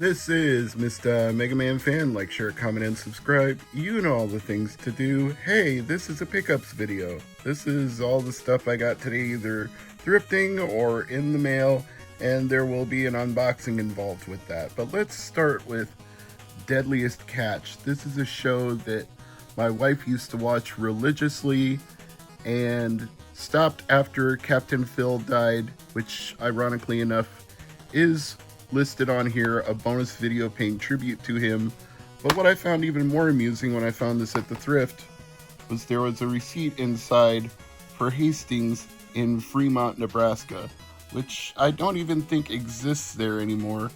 This is Mr. MegaManFan. Like, share, comment, and subscribe. You know all the things to do. Hey, this is a pickups video. This is all the stuff I got today, either thrifting or in the mail, and there will be an unboxing involved with that. But let's start with Deadliest Catch. This is a show that my wife used to watch religiously and stopped after Captain Phil died, which ironically enough is listed on here, a bonus video paying tribute to him. But what I found even more amusing when I found this at the thrift was there was a receipt inside for Hastings in Fremont, Nebraska, which I don't even think exists there anymore,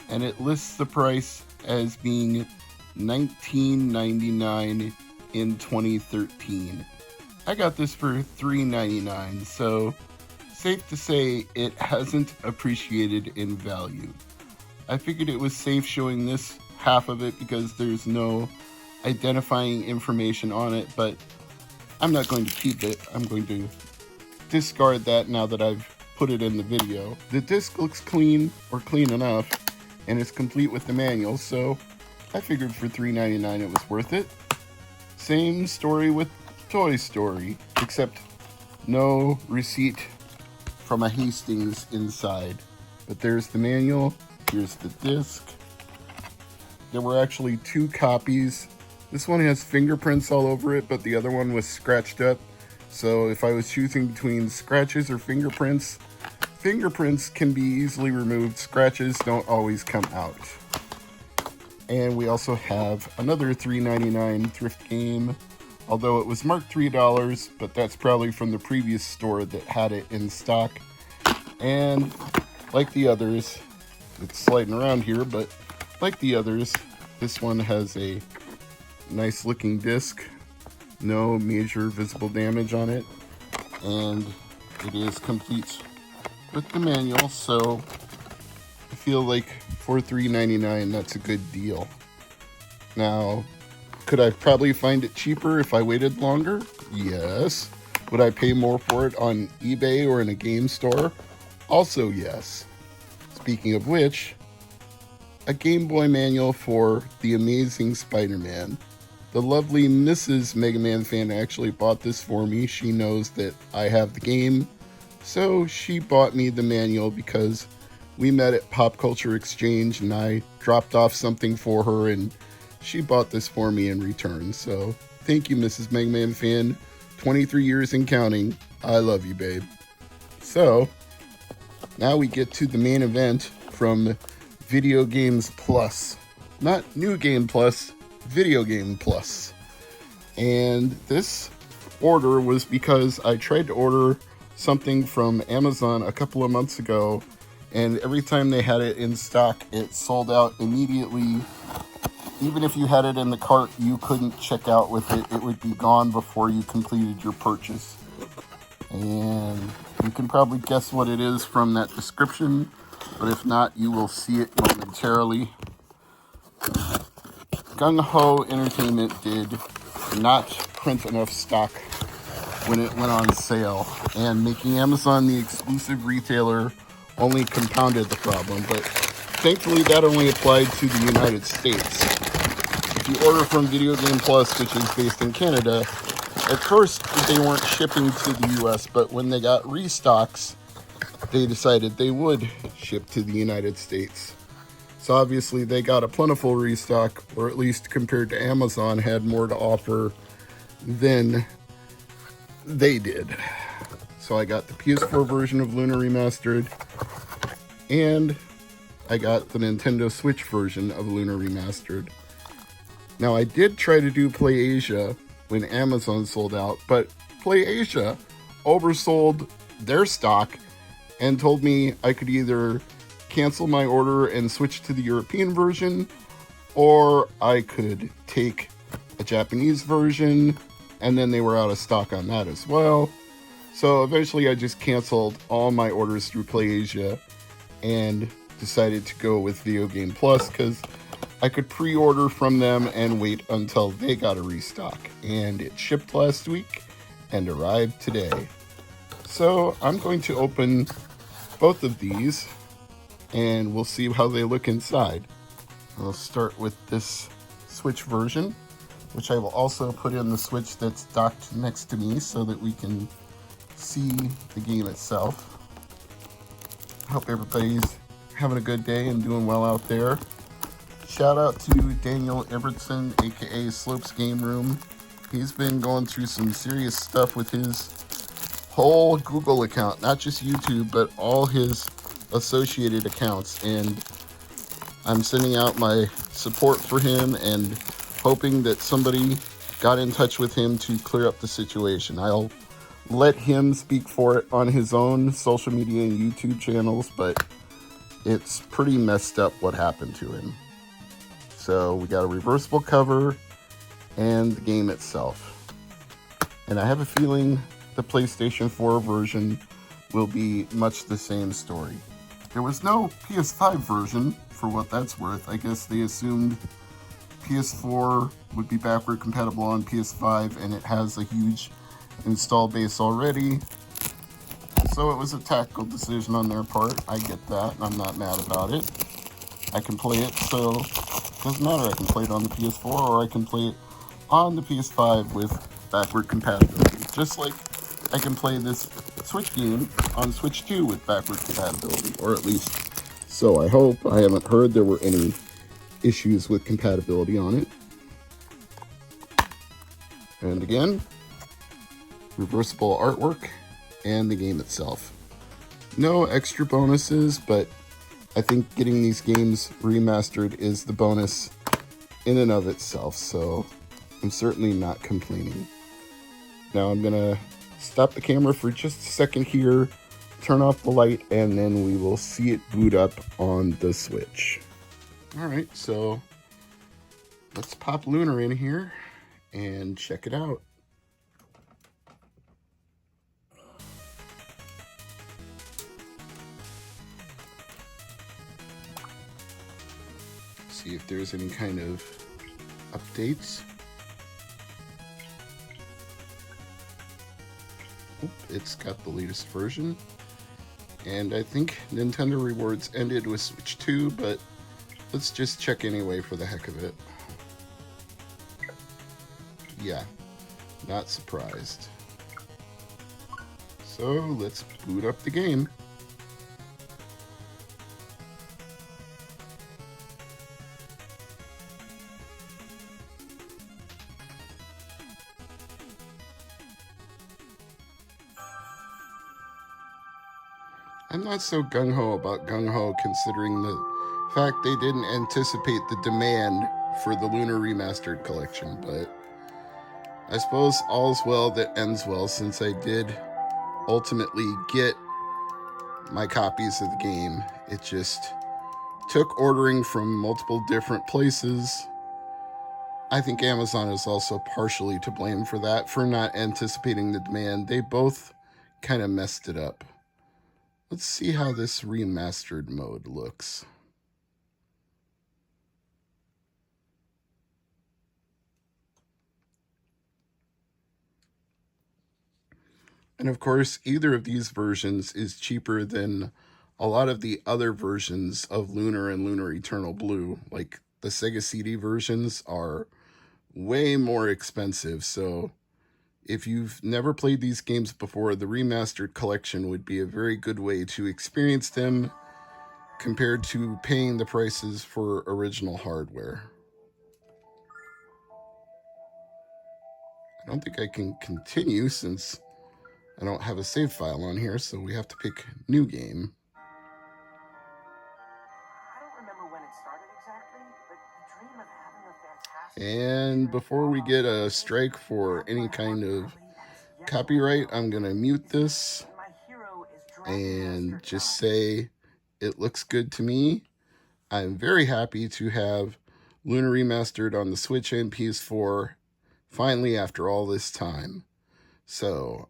and it lists the price as being $19.99 in 2013. I got this for $3.99, so safe to say it hasn't appreciated in value. I figured it was safe showing this half of it because there's no identifying information on it, but I'm not going to keep it. I'm going to discard that now that I've put it in the video. The disc looks clean, or clean enough, and it's complete with the manual, so I figured for $3.99 it was worth it. Same story with Toy Story, except no receipt from a Hastings inside. But there's the manual, here's the disc. There were actually two copies. This one has fingerprints all over it, but the other one was scratched up. So if I was choosing between scratches or fingerprints, fingerprints can be easily removed. Scratches don't always come out. And we also have another $3.99 thrift game, although it was marked $3, but that's probably from the previous store that had it in stock. And like the others, it's sliding around here, but like the others, this one has a nice looking disc, no major visible damage on it, and it is complete with the manual, so I feel like for $3.99 that's a good deal. Now, could I probably find it cheaper if I waited longer? Yes. Would I pay more for it on eBay or in a game store? Also yes. Speaking of which, a Game Boy manual for The Amazing Spider-Man. The lovely Mrs. MegaManFan actually bought this for me. She knows that I have the game, so she bought me the manual because we met at Pop Culture Exchange and I dropped off something for her and she bought this for me in return. So thank you, Mrs. MegaManFan. 23 years and counting. I love you, babe. So now we get to the main event from Video Games Plus. Not New Game Plus, Video Game Plus. And this order was because I tried to order something from Amazon a couple of months ago, and every time they had it in stock, it sold out immediately. Even if you had it in the cart, you couldn't check out with it. It would be gone before you completed your purchase. And you can probably guess what it is from that description, but if not, you will see it momentarily. Gung Ho Entertainment did not print enough stock when it went on sale, and making Amazon the exclusive retailer only compounded the problem, but thankfully that only applied to the United States. If you order from Video Game Plus, which is based in Canada, at first they weren't shipping to the US, but when they got restocks, they decided they would ship to the United States. So obviously they got a plentiful restock, or at least compared to Amazon, had more to offer than they did. So I got the PS4 version of Lunar Remastered, and I got the Nintendo Switch version of Lunar Remastered. Now, I did try to do PlayAsia when Amazon sold out, but PlayAsia oversold their stock and told me I could either cancel my order and switch to the European version, or I could take a Japanese version, and then they were out of stock on that as well. So eventually I just canceled all my orders through PlayAsia and decided to go with Video Game Plus because I could pre-order from them and wait until they got a restock. And it shipped last week and arrived today. So I'm going to open both of these and we'll see how they look inside. I'll start with this Switch version, which I will also put in the Switch that's docked next to me so that we can see the game itself. I hope everybody's having a good day and doing well out there. Shout out to Daniel Evertson, aka Slopes Game Room. He's been going through some serious stuff with his whole Google account, not just YouTube, but all his associated accounts. And I'm sending out my support for him and hoping that somebody got in touch with him to clear up the situation. I'll let him speak for it on his own social media and YouTube channels, but it's pretty messed up what happened to him. So we got a reversible cover and the game itself. And I have a feeling the PlayStation 4 version will be much the same story. There was no PS5 version, for what that's worth. I guess they assumed PS4 would be backward compatible on PS5, and it has a huge install base already. So it was a tactical decision on their part. I get that, and I'm not mad about it. I can play it, so it doesn't matter. I can play it on the PS4, or I can play it on the PS5 with backward compatibility. Just like I can play this Switch game on Switch 2 with backward compatibility, or at least so I hope. I haven't heard there were any issues with compatibility on it. And again, reversible artwork and the game itself. No extra bonuses, but I think getting these games remastered is the bonus in and of itself, so I'm certainly not complaining. Now I'm gonna stop the camera for just a second here, turn off the light, and then we will see it boot up on the Switch. Alright, so let's pop Lunar in here and check it out. See if there's any kind of updates. Oop, it's got the latest version. And I think Nintendo Rewards ended with Switch 2, but let's just check anyway for the heck of it. Yeah, not surprised. So let's boot up the game. I'm not so gung-ho about gung-ho considering the fact they didn't anticipate the demand for the Lunar Remastered collection, but I suppose all's well that ends well, since I did ultimately get my copies of the game. It just took ordering from multiple different places. I think Amazon is also partially to blame for that, for not anticipating the demand. They both kind of messed it up. Let's see how this remastered mode looks. And of course, either of these versions is cheaper than a lot of the other versions of Lunar and Lunar Eternal Blue. Like the Sega CD versions are way more expensive. So if you've never played these games before, the remastered collection would be a very good way to experience them compared to paying the prices for original hardware. I don't think I can continue since I don't have a save file on here, so we have to pick new game. I don't remember when it started exactly, but the dream of having a fantastic... And before we get a strike for any kind of copyright, I'm going to mute this and just say it looks good to me. I'm very happy to have Lunar Remastered on the Switch and PS4 finally after all this time. So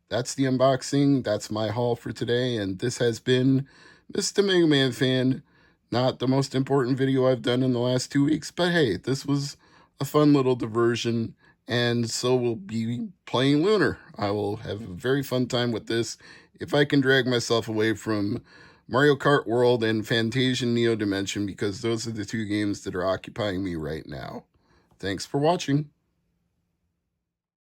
that's the unboxing. That's my haul for today, and this has been Mr. MegaManFan. Not the most important video I've done in the last 2 weeks, but hey, this was a fun little diversion, and so we'll be playing Lunar. I will have a very fun time with this if I can drag myself away from Mario Kart World and Fantasia Neo Dimension, because those are the two games that are occupying me right now. Thanks for watching.